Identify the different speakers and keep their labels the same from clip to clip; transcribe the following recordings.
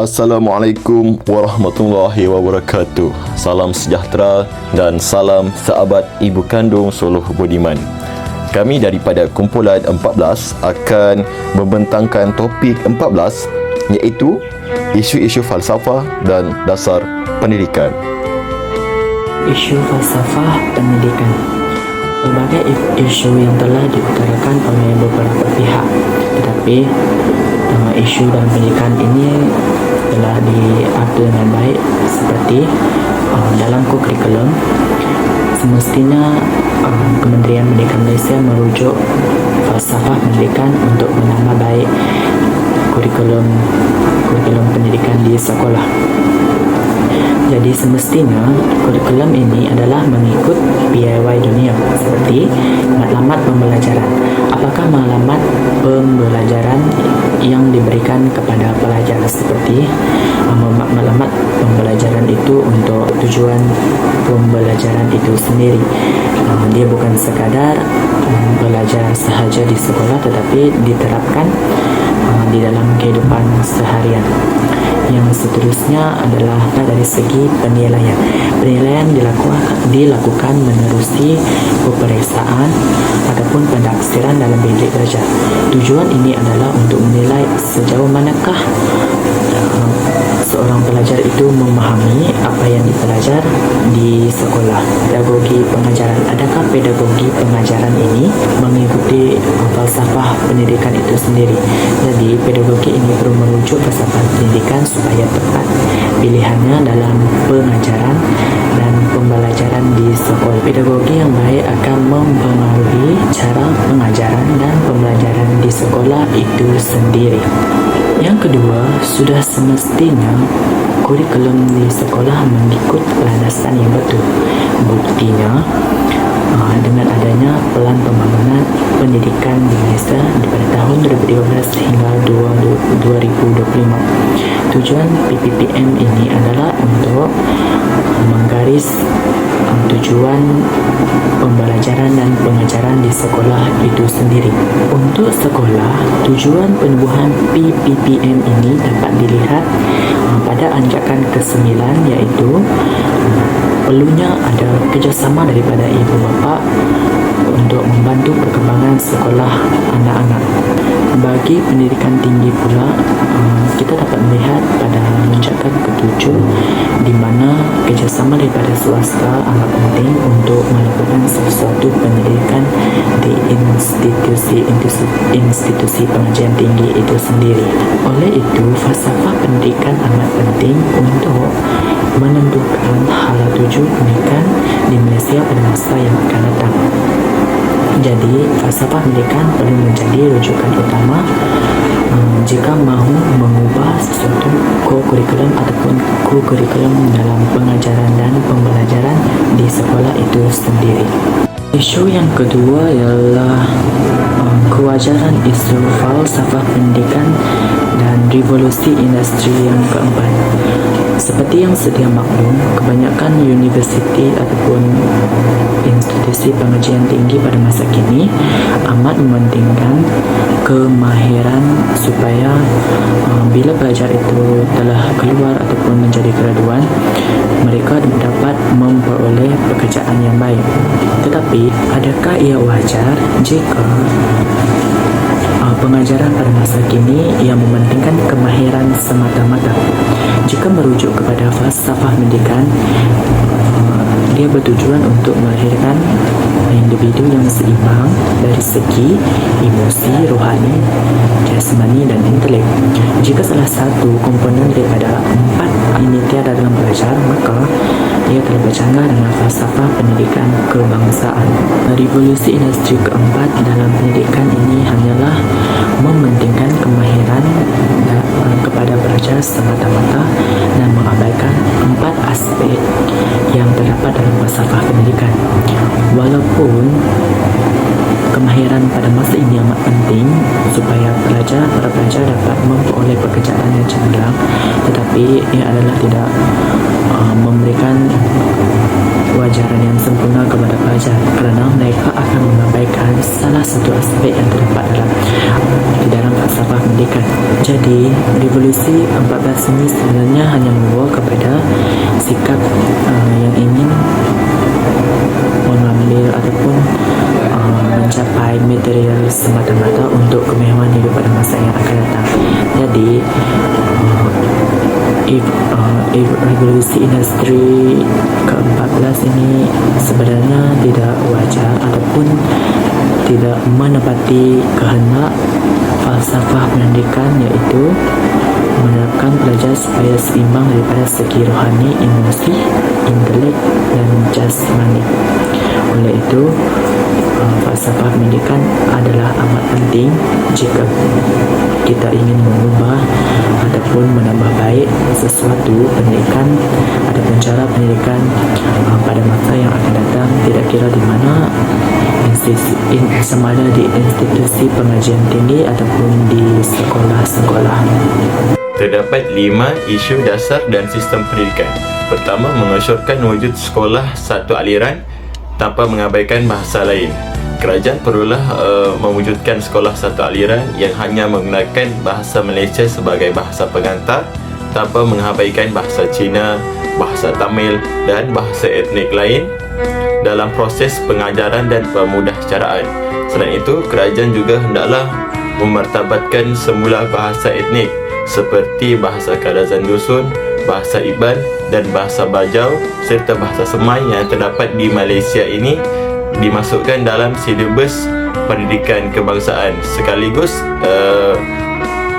Speaker 1: Assalamualaikum warahmatullahi wabarakatuh. Salam sejahtera dan salam sahabat ibu kandung Suluh Budiman. Kami daripada kumpulan 14 akan membentangkan topik 14 iaitu isu-isu falsafah dan dasar pendidikan.
Speaker 2: Isu falsafah pendidikan. Berbagai isu yang telah diutarakan oleh beberapa pihak, tetapi isu dalam pendidikan ini telah diatur dengan baik seperti dalam kurikulum. Semestinya Kementerian Pendidikan Malaysia merujuk falsafah pendidikan untuk menambah baik kurikulum pendidikan di sekolah. Jadi semestinya kurikulum ini adalah mengikut PIY dunia seperti maklumat pembelajaran. Apakah maklumat pembelajaran yang diberikan kepada pelajar seperti maklumat pembelajaran itu untuk tujuan pembelajaran itu sendiri. Dia bukan sekadar belajar sahaja di sekolah tetapi diterapkan di dalam kehidupan seharian. Yang seterusnya adalah dari segi penilaian. Penilaian dilakukan menerusi peperiksaan ataupun pendaksiran dalam bilik belajar. Tujuan ini adalah untuk menilai sejauh manakah seorang pelajar itu memahami apa yang dipelajar di sekolah. Pedagogi pengajaran. Adakah pedagogi pengajaran ini mengikuti falsafah pendidikan itu sendiri? Jadi pedagogi ini perlu merujuk falsafah pendidikan supaya tepat pilihannya dalam pengajaran dan pembelajaran di sekolah. Pedagogi yang baik akan mempengaruhi cara pengajaran dan pembelajaran di sekolah itu sendiri. Yang kedua, sudah semestinya kurikulum di sekolah mengikut landasan yang betul. Buktinya, dengan adanya Pelan Pembangunan Pendidikan di Malaysia pada tahun 2013 hingga 2025. Tujuan PPPM ini adalah untuk menggaris tujuan pembelajaran dan pengajaran di sekolah itu sendiri. Untuk sekolah, tujuan penubuhan PPPM ini dapat dilihat pada anjakan ke-9 iaitu perlunya ada kerjasama daripada ibu bapa untuk membantu perkembangan sekolah anak-anak. Bagi pendidikan tinggi pula, kita dapat melihat pada anjakan ke-7 di mana kerjasama daripada swasta amat penting untuk melakukan sesuatu pendidikan di institusi pengajian tinggi itu sendiri. Oleh itu, falsafah pendidikan amat penting untuk menentukan hala tuju pendidikan di Malaysia pada masa yang akan datang. Jadi, falsafah pendidikan perlu menjadi rujukan utama jika mahu mengubah sesuatu kurikulum ataupun kurikulum dalam pengajaran dan pembelajaran di sekolah itu sendiri. Isu yang kedua ialah kewajaran isu falsafah pendidikan dan revolusi industri yang keempat. Seperti yang sedia maklum, kebanyakan universiti ataupun institusi pengajian tinggi pada masa kini amat mementingkan kemahiran supaya bila pelajar itu telah keluar ataupun menjadi graduan, mereka dapat memperoleh pekerjaan yang baik. Tetapi, adakah ia wajar jika pengajaran pada masa kini yang mementingkan kemahiran semata-mata? Jika merujuk kepada falsafah pendidikan, dia bertujuan untuk melahirkan individu yang seimbang dari segi emosi, rohani, jasmani dan intelek. Jika salah satu komponen daripada 4 ini tiada dalam belajar, maka ia telah bercanggah dengan falsafah pendidikan kebangsaan. Revolusi industri keempat dalam pendidikan ini hanyalah mementingkan kemahiran kepada pelajar semata-mata dan mengabaikan 4 aspek yang terdapat dalam falsafah pendidikan. Walaupun kemahiran pada masa ini amat penting supaya para pelajar dapat memperoleh pekerjaan yang cemerlang, tetapi ia adalah tidak memberikan wajaran yang sempurna kepada pelajar kerana mereka akan mengabaikan salah satu aspek yang terdapat di dalam falsafah pendidikan pendidikan. Jadi, revolusi 14 ini sebenarnya hanya membawa kepada sikap yang ingin mengambil ataupun mencapai material semata-mata untuk kemewahan hidup pada masa yang akan datang. Jadi, revolusi industri ke-14 ini sebenarnya tidak wajar ataupun tidak menepati kehendak falsafah pendidikan, iaitu menerapkan pelajar supaya seimbang daripada segi rohani, emosi, intelek dan jasmani. Oleh itu, falsafah pendidikan adalah amat penting jika kita ingin mengubah ataupun menambah baik sesuatu pendidikan ataupun cara pendidikan pada masa yang akan datang, tidak kira di mana sama ada di institusi pengajian tinggi ataupun di sekolah-sekolah.
Speaker 1: Terdapat 5 isu dasar dan sistem pendidikan. Pertama, mengesyorkan wujud sekolah satu aliran tanpa mengabaikan bahasa lain. Kerajaan perlulah mewujudkan sekolah satu aliran yang hanya menggunakan bahasa Malaysia sebagai bahasa pengantar tanpa mengabaikan bahasa Cina, bahasa Tamil dan bahasa etnik lain dalam proses pengajaran dan pemudahcaraan. Selain itu, kerajaan juga hendaklah memartabatkan semula bahasa etnik seperti bahasa Kadazan Dusun, bahasa Iban dan bahasa Bajau serta bahasa Semai yang terdapat di Malaysia ini dimasukkan dalam silibus pendidikan kebangsaan, sekaligus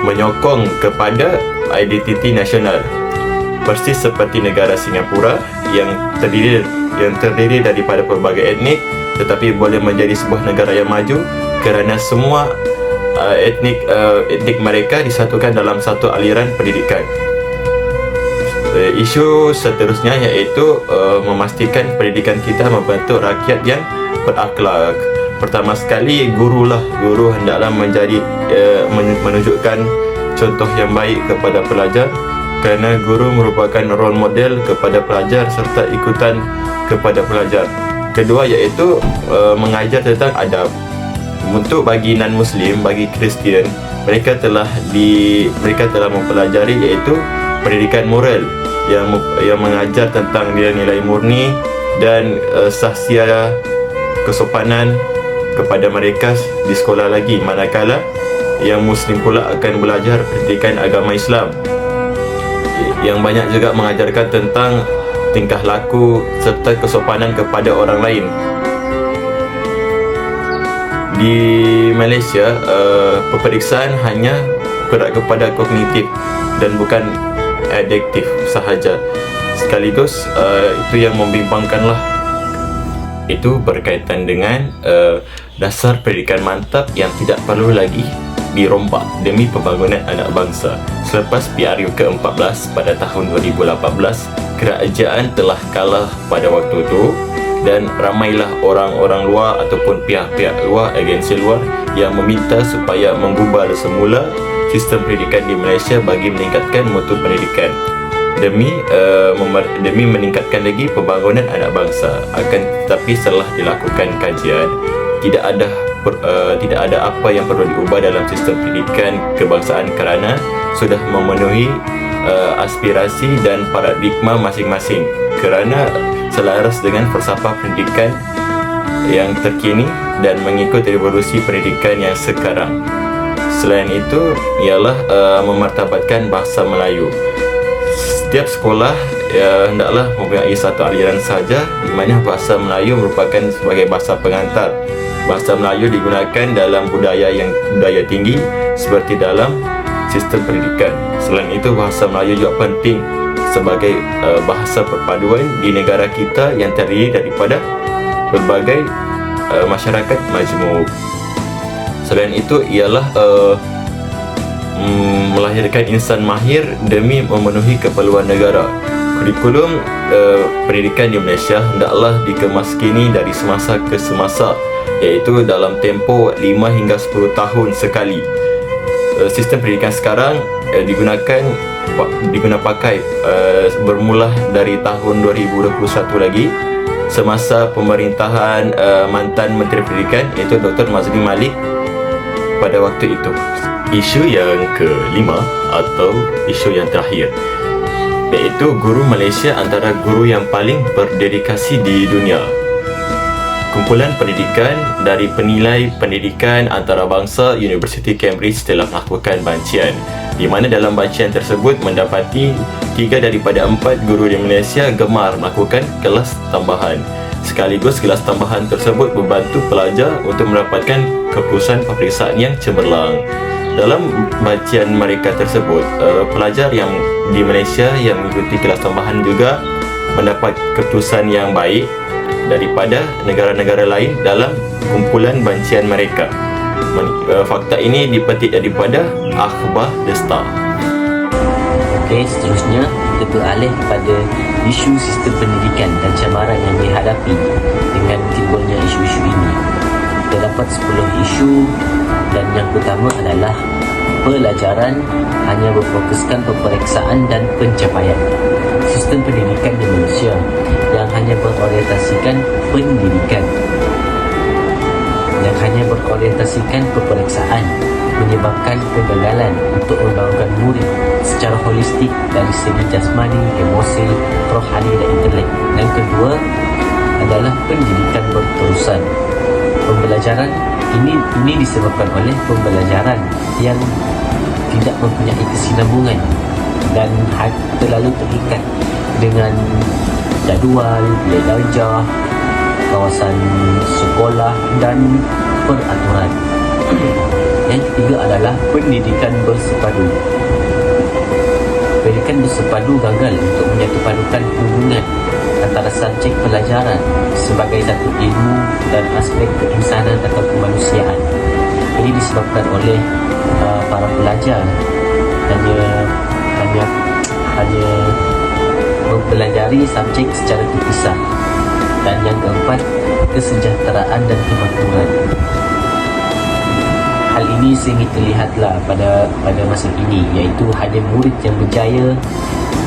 Speaker 1: menyokong kepada identiti nasional, persis seperti negara Singapura yang terdiri daripada pelbagai etnik tetapi boleh menjadi sebuah negara yang maju kerana semua etnik mereka disatukan dalam satu aliran pendidikan. Isu seterusnya iaitu memastikan pendidikan kita membentuk rakyat yang berakhlak. Pertama sekali, guru hendaklah menjadi menunjukkan contoh yang baik kepada pelajar, kerana guru merupakan role model kepada pelajar serta ikutan kepada pelajar. Kedua iaitu mengajar tentang adab. Untuk bagi non-Muslim, bagi Kristian, mereka telah mempelajari iaitu pendidikan moral yang mengajar tentang nilai-nilai murni dan sahsia kesopanan kepada mereka di sekolah lagi, manakala yang Muslim pula akan belajar pendidikan agama Islam yang banyak juga mengajarkan tentang tingkah laku serta kesopanan kepada orang lain. Di Malaysia, peperiksaan hanya bergerak kepada kognitif dan bukan adjektif sahaja. Sekaligus itu yang membimbangkanlah. Itu berkaitan dengan dasar pendidikan mantap yang tidak perlu lagi dirombak demi pembangunan anak bangsa. Selepas PRU ke-14 pada tahun 2018, kerajaan telah kalah pada waktu itu dan ramailah orang-orang luar ataupun pihak-pihak luar, agensi luar yang meminta supaya menggubal semula sistem pendidikan di Malaysia bagi meningkatkan mutu pendidikan demi meningkatkan lagi pembangunan anak bangsa. Akan tetapi setelah dilakukan kajian, tidak ada apa yang perlu diubah dalam sistem pendidikan kebangsaan kerana sudah memenuhi aspirasi dan paradigma masing-masing, kerana selaras dengan falsafah pendidikan yang terkini dan mengikut revolusi pendidikan yang sekarang. Selain itu ialah memartabatkan bahasa Melayu. Setiap sekolah hendaklah mempunyai satu aliran saja di mana bahasa Melayu merupakan sebagai bahasa pengantar. Bahasa Melayu digunakan dalam budaya tinggi seperti dalam sistem pendidikan. Selain itu, bahasa Melayu juga penting sebagai bahasa perpaduan di negara kita yang terdiri daripada berbagai masyarakat majmuk. Selain itu ialah melahirkan insan mahir demi memenuhi keperluan negara. Kurikulum pendidikan di Malaysia hendaklah dikemaskini dari semasa ke semasa, iaitu dalam tempoh 5 hingga 10 tahun sekali. Sistem pendidikan sekarang digunakan pakai bermula dari tahun 2021 lagi, semasa pemerintahan mantan Menteri Pendidikan iaitu Dr. Mazli Malik pada waktu itu. Isu yang kelima atau isu yang terakhir, iaitu guru Malaysia antara guru yang paling berdedikasi di dunia. Kumpulan pendidikan dari penilai pendidikan antarabangsa Universiti Cambridge telah melakukan bancian, di mana dalam bancian tersebut mendapati 3 daripada 4 guru di Malaysia gemar melakukan kelas tambahan. Sekaligus kelas tambahan tersebut membantu pelajar untuk mendapatkan keputusan peperiksaan yang cemerlang. Dalam bancian mereka tersebut, pelajar yang di Malaysia yang mengikuti kelas tambahan juga mendapat keputusan yang baik daripada negara-negara lain dalam kumpulan bancian mereka. Fakta ini dipetik daripada Akhbar The Star.
Speaker 3: Okey, seterusnya kita beralih kepada isu sistem pendidikan dan cabaran yang dihadapi dengan timbulnya isu-isu ini. Terdapat 10 isu dan yang pertama adalah pelajaran hanya berfokuskan peperiksaan dan pencapaian. Sistem pendidikan di Malaysia yang hanya berorientasikan pendidikan, yang hanya berorientasikan peperiksaan menyebabkan kegagalan untuk membangunkan murid secara holistik dari segi jasmani, emosi, rohani dan intelek. Yang kedua adalah pendidikan berterusan. Pembelajaran ini disebabkan oleh pembelajaran yang tidak mempunyai kesinambungan dan terlalu terikat dengan jadual, nilai darjah, kawasan sekolah dan peraturan. Yang ketiga adalah pendidikan bersepadu. Pendidikan bersepadu gagal untuk menyatupadukan hubungan antara subjek pelajaran sebagai satu ilmu dan aspek keinsanan atau kemanusiaan. Ini disebabkan oleh para pelajar hanya mempelajari subjek secara terpisah. Dan yang keempat, kesejahteraan dan kemakmuran. Hal ini sehingga terlihatlah pada masa ini, iaitu hanya murid yang berjaya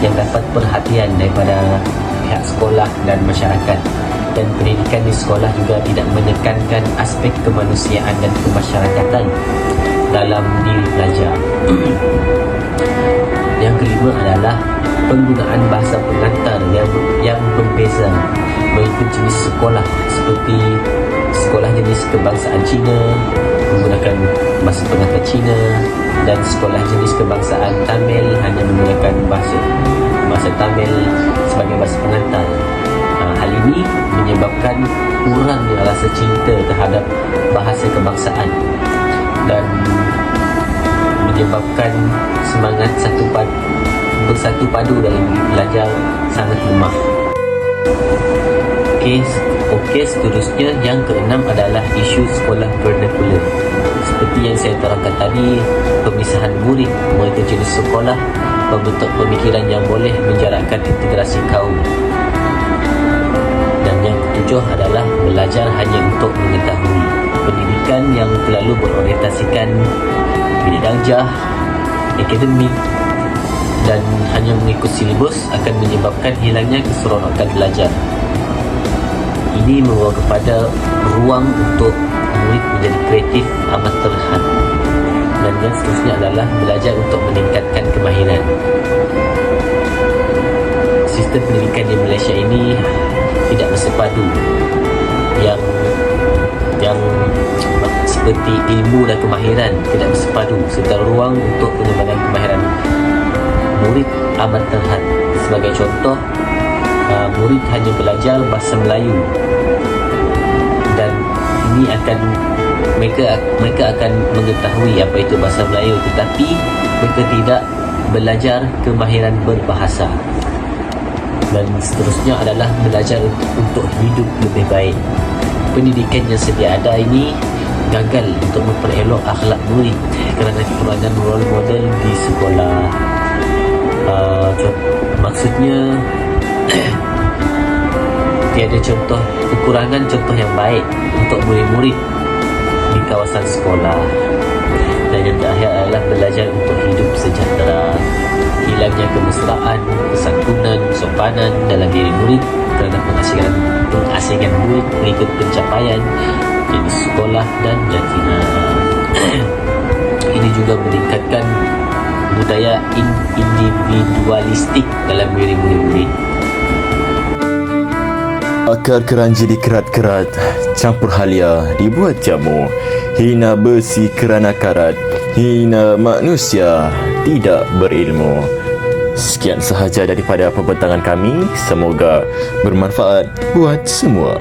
Speaker 3: yang dapat perhatian daripada pihak sekolah dan masyarakat, dan pendidikan di sekolah juga tidak menekankan aspek kemanusiaan dan kemasyarakatan dalam diri pelajar. Yang kelima adalah penggunaan bahasa pengantar yang berbeza mengikut jenis sekolah, seperti sekolah jenis kebangsaan Cina menggunakan bahasa pengantar Cina dan sekolah jenis kebangsaan Tamil hanya menggunakan bahasa Tamil sebagai bahasa pengantar. Hal ini menyebabkan kurangnya rasa cinta terhadap bahasa kebangsaan dan menyebabkan semangat bersatu padu dalam belajar sangat lemah. Okey, seterusnya yang keenam adalah isu sekolah vernacular. Seperti yang saya terangkan tadi, pemisahan murid mereka jenis sekolah, membentuk pemikiran yang boleh menjarakkan integrasi kaum. Dan yang ketujuh adalah belajar hanya untuk mengetahui. Pendidikan yang terlalu berorientasikan bidang darjah, akademik dan hanya mengikut silibus akan menyebabkan hilangnya keseronokan belajar. Ini membawa kepada ruang untuk murid menjadi kreatif amat terhad. Dan yang seterusnya adalah belajar untuk meningkatkan kemahiran. Sistem pendidikan di Malaysia ini tidak bersepadu, yang seperti ilmu dan kemahiran tidak bersepadu, serta ruang untuk pengembangan kemahiran murid amat terhad. Sebagai contoh, murid hanya belajar bahasa Melayu dan ini mereka akan mengetahui apa itu bahasa Melayu, tetapi mereka tidak belajar kemahiran berbahasa. Dan seterusnya adalah belajar untuk hidup lebih baik. Pendidikan yang sedia ada ini gagal untuk memperelok akhlak murid kerana kekurangan role model di sekolah. Maksudnya tiada kekurangan contoh yang baik untuk murid-murid di kawasan sekolah. Dan yang terakhir adalah belajar untuk hidup sejahtera. Hilangnya kemesraan, kesantunan, sopanan dalam diri murid kerana pengasingan murid mengikut pencapaian jenis sekolah dan jantina. Ini juga meningkatkan budaya individualistik dalam diri murid-murid.
Speaker 1: Akar keranji dikerat-kerat, campur halia dibuat jamu. Hina besi kerana karat, hina manusia tidak berilmu. Sekian sahaja daripada pembentangan kami. Semoga bermanfaat buat semua.